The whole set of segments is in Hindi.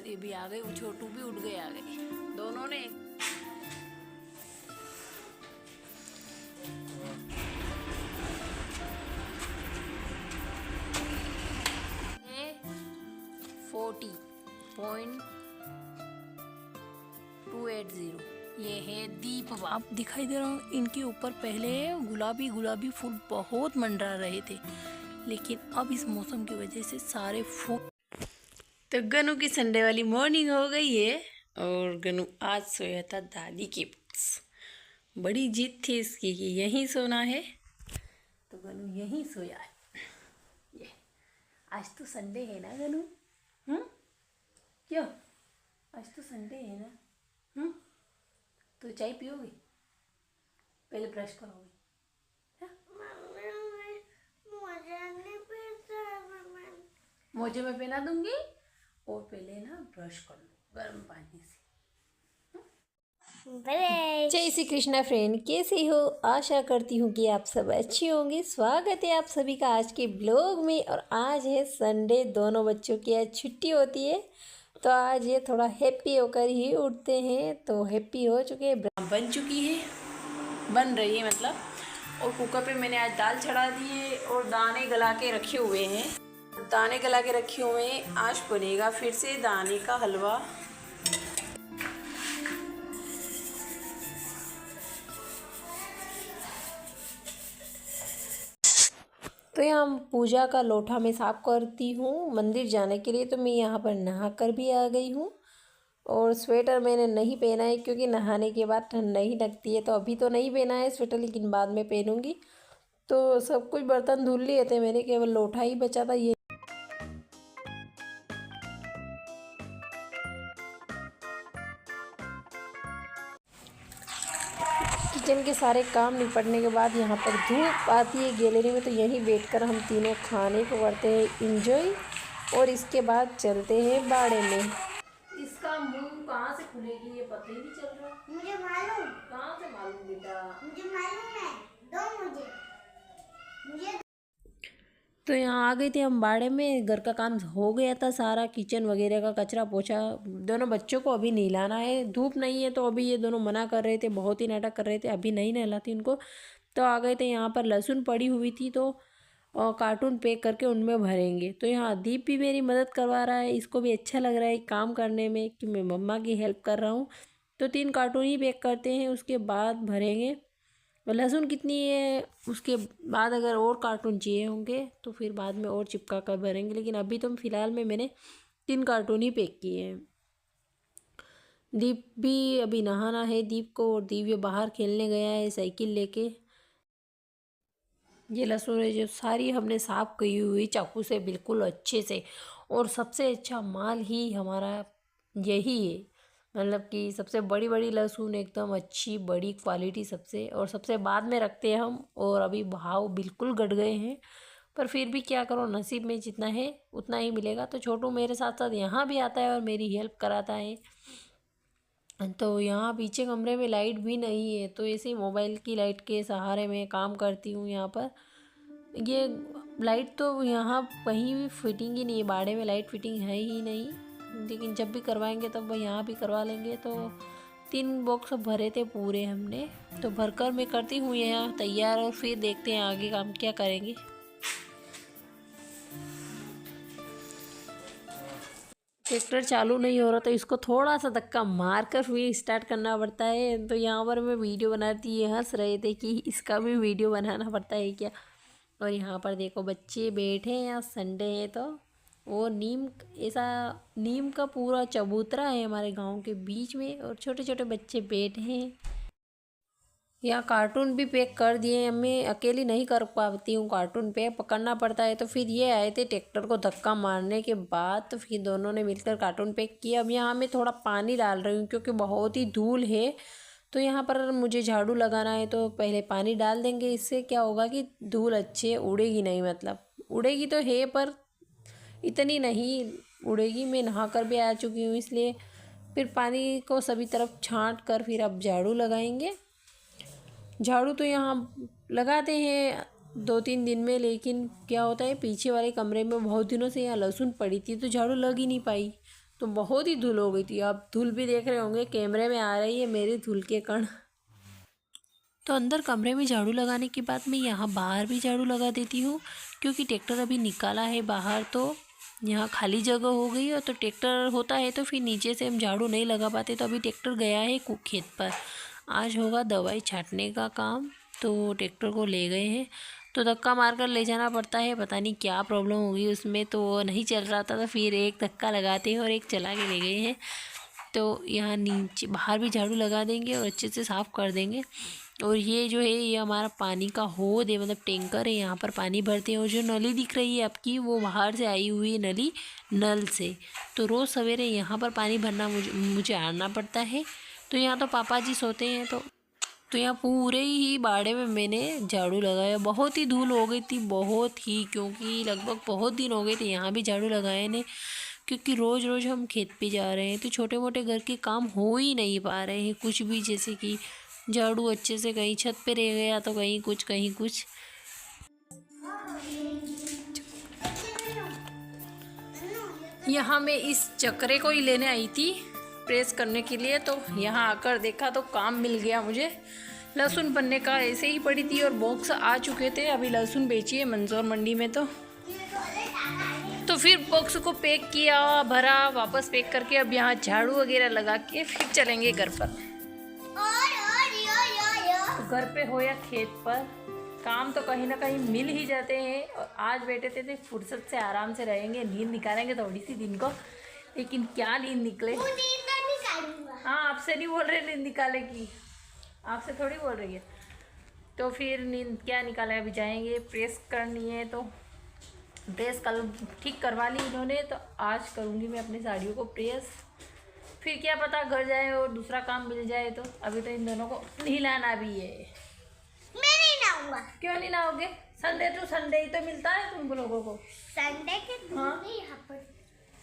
ये भी आ गए, वो छोटू भी उठ गए, आ गए दोनों ने। ये 40.280 ये है दीप। आप दिखाई दे रहा हूँ, इनके ऊपर पहले गुलाबी गुलाबी फूल बहुत मंडरा रहे थे, लेकिन अब इस मौसम की वजह से सारे फूल। तो गनू की संडे वाली मॉर्निंग हो गई है और गनू आज सोया था दादी के पास। बड़ी जिद थी इसकी कि यहीं सोना है, तो गनू यहीं सोया है। ये आज तो संडे है ना गनू? क्यों? आज तो संडे है ना? तो चाय पियोगे? पहले ब्रश करोगे? मोजे में पहना दूंगी और पहले ना ब्रश कर लो गर्म पानी से। जय श्री कृष्णा फ्रेंड, कैसे हो? आशा करती हूँ कि आप सब अच्छे होंगे। स्वागत है आप सभी का आज के ब्लॉग में। और आज है संडे, दोनों बच्चों की आज छुट्टी होती है, तो आज ये थोड़ा हैप्पी होकर ही उठते हैं। तो हैप्पी हो चुके हैं, बन चुकी है, बन रही है मतलब। और कुकर पे मैंने आज दाल चढ़ा दी है और दाने गला के रखे हुए हैं। दाने गला के रखे हुए हैं, आज बनेगा फिर से दाने का हलवा। तो यहाँ पूजा का लोटा मैं साफ करती हूँ मंदिर जाने के लिए। तो मैं यहाँ पर नहा कर भी आ गई हूँ और स्वेटर मैंने नहीं पहना है क्योंकि नहाने के बाद ठंड नहीं लगती है। तो अभी तो नहीं पहना है स्वेटर, लेकिन बाद में पहनूंगी। तो सब कुछ बर्तन धुल लिए थे मैंने, केवल लोटा ही बचा था। ये किचन के सारे काम निपटने के बाद यहाँ पर धूप आती है गैलरी में, तो यहीं बैठकर हम तीनों खाने को करते हैं इंजॉय। और इसके बाद चलते हैं बाड़े में। इसका मुंह कहाँ से खुलेगी ये पता ही नहीं चल रहा। मुझे मालूम। कहाँ से मालूम बेटा? मुझे मालूम है, दो मुझे। तो यहाँ आ गए थे हम बाड़े में। घर का काम हो गया था सारा, किचन वगैरह का कचरा पोछा। दोनों बच्चों को अभी नहलाना है, धूप नहीं है तो अभी ये दोनों मना कर रहे थे, बहुत ही नाटक कर रहे थे, अभी नहीं नहलाती उनको। तो आ गए थे यहाँ पर, लहसुन पड़ी हुई थी तो कार्टून पैक करके उनमें भरेंगे। तो यहाँ दीप भी मेरी मदद करवा रहा है, इसको भी अच्छा लग रहा है काम करने में कि मैं मम्मा की हेल्प कर रहा हूँ। तो 3 कार्टून ही पैक करते हैं, उसके बाद भरेंगे। लहसुन कितनी है उसके बाद अगर और कार्टून चाहिए होंगे तो फिर बाद में और चिपका कर भरेंगे, लेकिन अभी तो फ़िलहाल में मैंने 3 कार्टून ही पैक किए हैं। दीप भी अभी नहाना है दीप को, और दीप ये बाहर खेलने गया है साइकिल लेके। ये लहसुन है जो सारी हमने साफ़ की हुई चाकू से बिल्कुल अच्छे से। और सबसे अच्छा माल ही हमारा यही है, मतलब कि सबसे बड़ी बड़ी लहसुन एकदम अच्छी बड़ी क्वालिटी सबसे, और सबसे बाद में रखते हैं हम। और अभी भाव बिल्कुल घट गए हैं, पर फिर भी क्या करो, नसीब में जितना है उतना ही मिलेगा। तो छोटू मेरे साथ साथ यहाँ भी आता है और मेरी हेल्प कराता है। तो यहाँ पीछे कमरे में लाइट भी नहीं है, तो ऐसे ही मोबाइल की लाइट के सहारे मैं काम करती हूँ यहाँ पर। ये लाइट तो यहाँ कहीं भी फिटिंग ही नहीं है, बाड़े में लाइट फिटिंग है ही नहीं, लेकिन जब भी करवाएंगे तब यहाँ भी करवा लेंगे। तो 3 बॉक्स भरे थे पूरे हमने, तो भरकर मैं करती हूँ यहाँ तैयार, और फिर देखते हैं आगे काम क्या करेंगे। ट्रैक्टर चालू नहीं हो रहा तो इसको थोड़ा सा धक्का मार कर फिर स्टार्ट करना पड़ता है। तो यहाँ पर मैं वीडियो बनाती ये हंस रहे थे कि इसका भी वीडियो बनाना पड़ता है क्या। और यहाँ पर देखो बच्चे बैठे हैं, यहाँ संडे है तो। और नीम का पूरा चबूतरा है हमारे गांव के बीच में, और छोटे छोटे बच्चे बैठे हैं। यहाँ कार्टून भी पैक कर दिए, मैं अकेली नहीं कर पाती हूँ, कार्टून पैक पकड़ना पड़ता है। तो फिर ये आए थे ट्रैक्टर को धक्का मारने के बाद, तो फिर दोनों ने मिलकर कार्टून पैक किया। अब यहाँ मैं थोड़ा पानी डाल रही हूँ क्योंकि बहुत ही धूल है। तो यहाँ पर मुझे झाड़ू लगाना है, तो पहले पानी डाल देंगे। इससे क्या होगा कि धूल अच्छे उड़ेगी नहीं, मतलब उड़ेगी तो है पर इतनी नहीं उड़ेगी। मैं नहा कर भी आ चुकी हूँ, इसलिए फिर पानी को सभी तरफ छांट कर फिर अब झाड़ू लगाएंगे। झाड़ू तो यहाँ लगाते हैं 2-3 दिन में, लेकिन क्या होता है पीछे वाले कमरे में बहुत दिनों से यहाँ लहसुन पड़ी थी तो झाड़ू लग ही नहीं पाई। तो बहुत ही धूल हो गई थी। आप धूल भी देख रहे होंगे कैमरे में आ रही है मेरी धूल के कण। तो अंदर कमरे में झाड़ू लगाने के बाद मैं यहाँ बाहर भी झाड़ू लगा देती हूँ, क्योंकि ट्रैक्टर अभी निकाला है बाहर तो यहाँ खाली जगह हो गई है। तो ट्रैक्टर होता है तो फिर नीचे से हम झाड़ू नहीं लगा पाते। तो अभी ट्रैक्टर गया है खेत पर, आज होगा दवाई छांटने का काम, तो ट्रैक्टर को ले गए हैं। तो धक्का मारकर ले जाना पड़ता है, पता नहीं क्या प्रॉब्लम होगी उसमें, तो वो नहीं चल रहा था। तो फिर एक धक्का लगाते हैं और एक चला के ले गए हैं। तो यहाँ नीचे बाहर भी झाड़ू लगा देंगे और अच्छे से साफ़ कर देंगे। और ये जो है ये हमारा पानी का होद है, मतलब टैंकर है, यहाँ पर पानी भरते हैं। और जो नली दिख रही है आपकी वो बाहर से आई हुई है नली, नल से। तो रोज़ सवेरे यहाँ पर पानी भरना मुझे आना पड़ता है। तो यहाँ तो पापा जी सोते हैं, तो यहाँ पूरे ही बाड़े में मैंने झाड़ू लगाया। बहुत ही धूल हो गई थी, बहुत ही, क्योंकि लगभग बहुत दिन हो गए थे यहाँ भी झाड़ू लगाए ने, क्योंकि रोज़ रोज़ हम खेत पे जा रहे हैं तो छोटे मोटे घर के काम हो ही नहीं पा रहे हैं कुछ भी। जैसे कि झाड़ू अच्छे से कहीं छत पे रह गया तो कहीं कुछ कहीं कुछ। यहाँ मैं इस चक्रे को ही लेने आई थी प्रेस करने के लिए। तो यहाँ आकर देखा तो काम मिल गया मुझे। लहसुन बनने का ऐसे ही पड़ी थी और बॉक्स आ चुके थे। अभी लहसुन बेचिए मंदसौर मंडी में। तो फिर बॉक्स को पैक किया, भरा, वापस पैक करके अब यहाँ झाड़ू वगैरह लगा के फिर चलेंगे घर पर। तो घर पे हो या खेत पर काम तो कहीं ना कहीं मिल ही जाते हैं। और आज बैठे थे फुर्सत से आराम से रहेंगे, नींद निकालेंगे थोड़ी सी दिन को, लेकिन क्या नींद निकले। हाँ, आपसे नहीं बोल रहे नींद निकाले की, आपसे थोड़ी बोल रही है। तो फिर नींद क्या निकाले, अभी जाएंगे, प्रेस करनी है। तो प्रेस कल ठीक करवा ली इन्होंने, तो आज करूँगी मैं अपनी साड़ियों को प्रेस। फिर क्या पता घर जाए और दूसरा काम मिल जाए। तो अभी तो इन दोनों को नहलाना भी है। मैं नहीं नहाऊंगा। क्यों नहीं नहाओगे? संडे टू संडे ही तो मिलता है तुम लोगों को। संडे के दिन हाँ? नहीं यहाँ पर।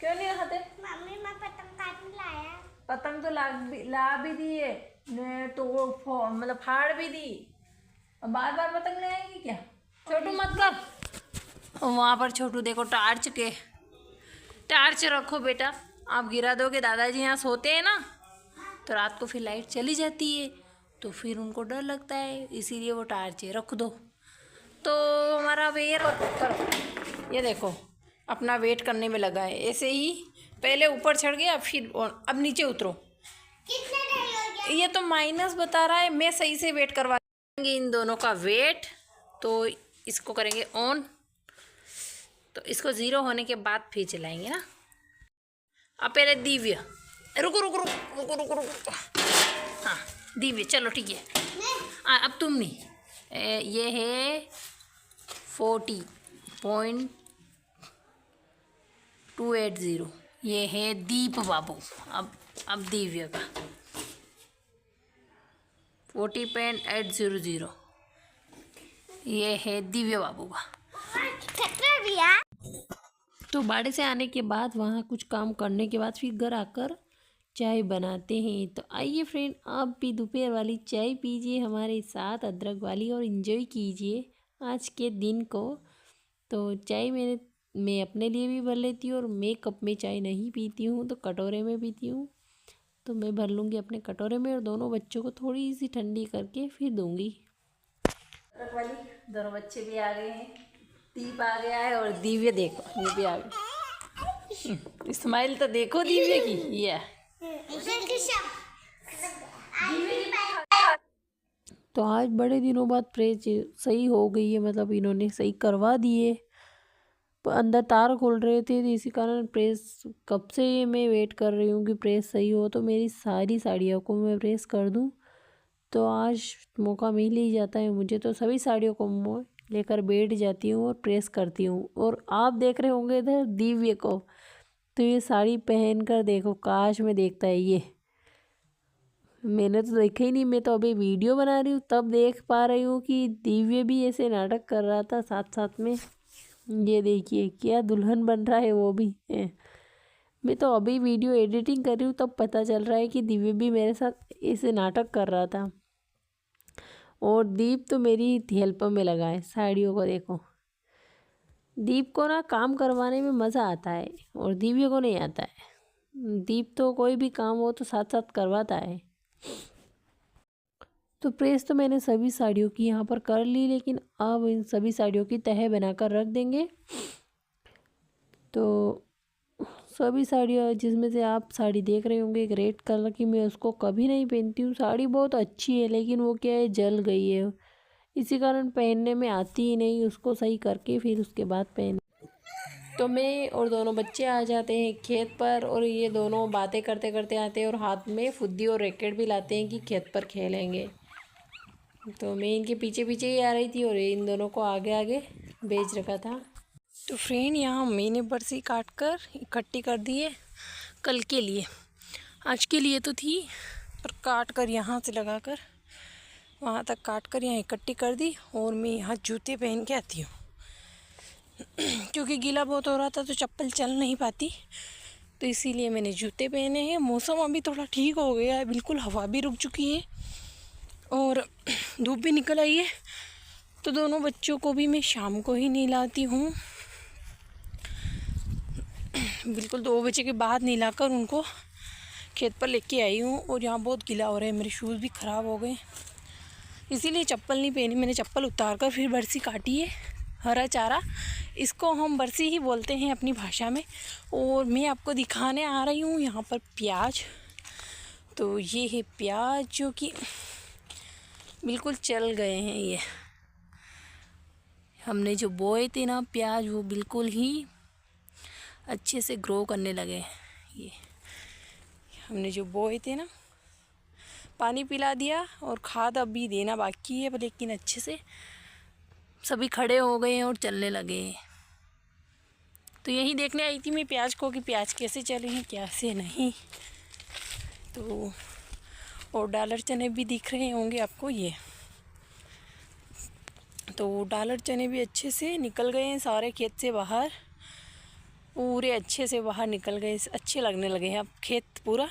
क्यों नहीं नहाते? मम्मी मैं पतंग काटने लाया। पतंग तो ला भी दी है ने, तो मतलब फाड़ भी दी। अब बार बार पतंग ले आएंगी क्या? छोटू मत कर। वहाँ पर छोटू देखो टार्च रखो बेटा, आप गिरा दोगे। दादाजी यहाँ सोते हैं ना, तो रात को फिर लाइट चली जाती है, तो फिर उनको डर लगता है, इसीलिए वो टार्च रख दो। तो हमारा वेट करो, ये देखो अपना वेट करने में लगा है। ऐसे ही पहले ऊपर चढ़ गया, फिर अब नीचे उतरो। कितने देर हो गया? ये तो माइनस बता रहा है, मैं सही से वेट करवा देंगे इन दोनों का वेट। तो इसको करेंगे ऑन, तो इसको 0 होने के बाद फिर चलाएंगे ना। अब पहले दिव्य, रुको रुको रुको रुको रुको रुको। हाँ दिव्य चलो ठीक है। अब तुम नहीं, ये है 40.280, ये है दीप बाबू। अब दिव्य का 40.800, ये है दिव्य बाबू का। तो बाड़े से आने के बाद वहाँ कुछ काम करने के बाद फिर घर आकर चाय बनाते हैं। तो आइए फ्रेंड, आप भी दोपहर वाली चाय पीजिए हमारे साथ, अदरक वाली, और इन्जॉय कीजिए आज के दिन को। तो चाय मैं अपने लिए भी भर लेती हूँ, और मैं कप में चाय नहीं पीती हूँ तो कटोरे में पीती हूँ। तो मैं भर लूँगी अपने कटोरे में और दोनों बच्चों को थोड़ी सी ठंडी करके फिर दूँगी। अदरक वाली दोनों बच्चे भी आ गए हैं, दीप आ गया है और दिव्य देखो ये भी आ गई। स्माइल तो देखो दिव्य की, ये तो आज बड़े दिनों बाद प्रेस सही हो गई है, मतलब इन्होंने सही करवा दिए। अंदर तार खोल रहे थे तो इसी कारण प्रेस कब से मैं वेट कर रही हूँ कि प्रेस सही हो तो मेरी सारी साड़ियों को मैं प्रेस कर दूँ। तो आज मौका मिल ही जाता है मुझे, तो सभी साड़ियों को मैं लेकर बैठ जाती हूँ और प्रेस करती हूँ। और आप देख रहे होंगे इधर दिव्य को, तो ये साड़ी पहन कर देखो, काश में देखता है ये। मैंने तो देखा ही नहीं, मैं तो अभी वीडियो बना रही हूँ तब देख पा रही हूँ कि दिव्य भी ऐसे नाटक कर रहा था साथ साथ में। ये देखिए क्या दुल्हन बन रहा है वो भी। मैं तो अभी वीडियो एडिटिंग कर रही हूँ तब पता चल रहा है कि दिव्य भी मेरे साथ ऐसे नाटक कर रहा था। और दीप तो मेरी हेल्प में लगा है। साड़ियों को देखो, दीप को ना काम करवाने में मज़ा आता है और दिव्य को नहीं आता है। दीप तो कोई भी काम हो तो साथ साथ करवाता है। तो प्रेस तो मैंने सभी साड़ियों की यहाँ पर कर ली, लेकिन अब इन सभी साड़ियों की तह बनाकर रख देंगे। तो सभी साड़ियाँ जिसमें से आप साड़ी देख रहे होंगे एक रेड कलर की, मैं उसको कभी नहीं पहनती हूँ। साड़ी बहुत अच्छी है लेकिन वो क्या है, जल गई है, इसी कारण पहनने में आती ही नहीं। उसको सही करके फिर उसके बाद पहन। तो मैं और दोनों बच्चे आ जाते हैं खेत पर, और ये दोनों बातें करते करते आते हैं और हाथ में फुद्दी और रैकेट भी लाते हैं कि खेत पर खेलेंगे। तो मैं इनके पीछे पीछे ही आ रही थी और इन दोनों को आगे आगे भेज रखा था। तो फ्रेंड, यहाँ मैंने बरसी काट कर इकट्ठी कर दी है कल के लिए। आज के लिए तो थी, पर काट कर यहाँ से लगा कर वहाँ तक काट कर यहाँ इकट्ठी कर दी। और मैं यहाँ जूते पहन के आती हूँ क्योंकि गीला बहुत हो रहा था तो चप्पल चल नहीं पाती, तो इसीलिए मैंने जूते पहने हैं। मौसम अभी थोड़ा ठीक हो गया है, बिल्कुल हवा भी रुक चुकी है और धूप भी निकल आई है। तो दोनों बच्चों को भी मैं शाम को ही नहलाती हूँ, बिल्कुल 2 बजे के बाद नहलाकर उनको खेत पर लेके आई हूँ। और यहाँ बहुत गीला हो रहा है, मेरे शूज़ भी ख़राब हो गए, इसीलिए चप्पल नहीं पहनी। मैंने चप्पल उतार कर फिर बरसी काटी है। हरा चारा, इसको हम बरसी ही बोलते हैं अपनी भाषा में। और मैं आपको दिखाने आ रही हूँ यहाँ पर प्याज। तो ये है प्याज जो कि बिल्कुल चल गए हैं। ये हमने जो बोए थे ना प्याज, वो बिल्कुल ही अच्छे से ग्रो करने लगे। ये हमने जो बोए थे ना, पानी पिला दिया और खाद अभी देना बाकी है, लेकिन अच्छे से सभी खड़े हो गए हैं और चलने लगे हैं। तो यही देखने आई थी मैं प्याज को कि प्याज कैसे चले हैं कैसे नहीं। तो और डॉलर चने भी दिख रहे होंगे आपको ये। तो डॉलर चने भी अच्छे से निकल गए हैं सारे खेत से बाहर, पूरे अच्छे से बाहर निकल गए, अच्छे लगने लगे हैं अब खेत पूरा।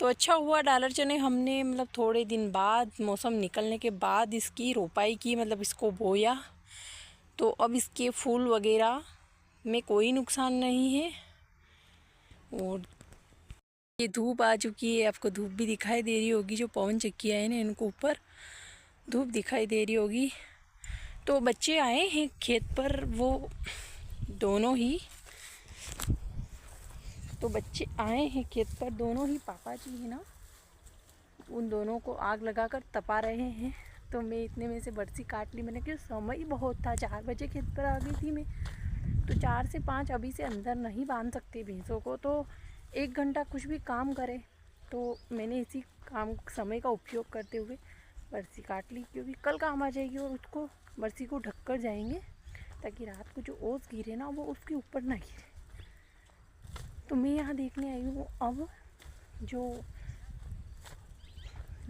तो अच्छा हुआ डॉलर चने हमने मतलब थोड़े दिन बाद, मौसम निकलने के बाद इसकी रोपाई की, मतलब इसको बोया। तो अब इसके फूल वगैरह में कोई नुकसान नहीं है। और ये धूप आ चुकी है, आपको धूप भी दिखाई दे रही होगी, जो पवन चक्कियाँ हैं ना इनको ऊपर धूप दिखाई दे रही होगी। तो बच्चे आए हैं खेत पर, वो दोनों ही, तो बच्चे आए हैं खेत पर दोनों ही, पापा जी है ना, उन दोनों को आग लगाकर तपा रहे हैं। तो मैं इतने में से बरसी काट ली मैंने, कि समय बहुत था, 4 बजे खेत पर आ गई थी मैं। तो 4 से 5 अभी से अंदर नहीं बांध सकते भैंसों को, तो 1 घंटा कुछ भी काम करे। तो मैंने इसी काम समय का उपयोग करते हुए बरसी काट ली, क्योंकि कल काम आ जाएगी और उसको बरसी को ढक कर जाएंगे, ताकि रात को जो ओस गिरे ना वो उसके ऊपर ना गिरे। तो मैं यहाँ देखने आई हूँ अब जो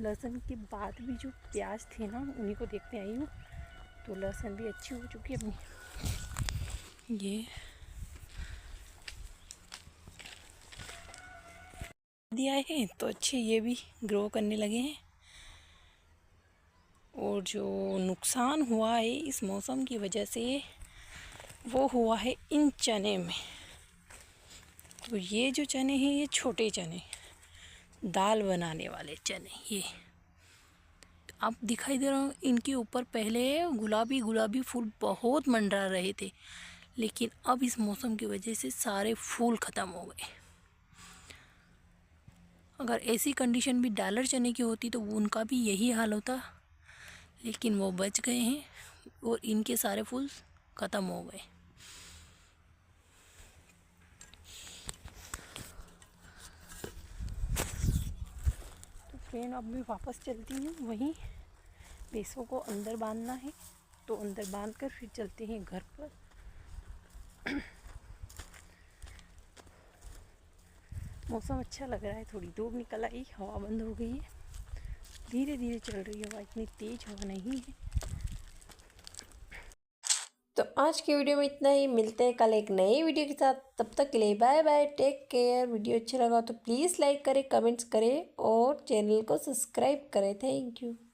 लहसुन के बाद भी जो प्याज थे ना, उन्हीं को देखने आई हूँ। तो लहसुन भी अच्छी हो चुकी है अपनी, ये दिया है तो अच्छे ये भी ग्रो करने लगे हैं। और जो नुकसान हुआ है इस मौसम की वजह से, वो हुआ है इन चने में। तो ये जो चने हैं ये छोटे चने, दाल बनाने वाले चने, ये आप दिखाई दे रहा हो। इनके ऊपर पहले गुलाबी गुलाबी फूल बहुत मंडरा रहे थे, लेकिन अब इस मौसम की वजह से सारे फूल ख़त्म हो गए। अगर ऐसी कंडीशन भी डॉलर चने की होती तो उनका भी यही हाल होता, लेकिन वो बच गए हैं और इनके सारे फूल ख़त्म हो गए। तो फ्रेंड, अब मैं वापस चलती हूँ, वहीं भैंसों को अंदर बांधना है, तो अंदर बांध कर फिर चलते हैं घर पर। मौसम अच्छा लग रहा है, थोड़ी धूप निकल आई, हवा बंद हो गई है, धीरे धीरे चल रही है हवा, इतनी तेज हवा नहीं है। तो आज की वीडियो में इतना ही, मिलते हैं कल एक नई वीडियो के साथ। तब तक के लिए bye bye, take care. Video अच्छा लगा तो प्लीज़ लाइक करें, कमेंट्स करें और चैनल को सब्सक्राइब करें। Thank you.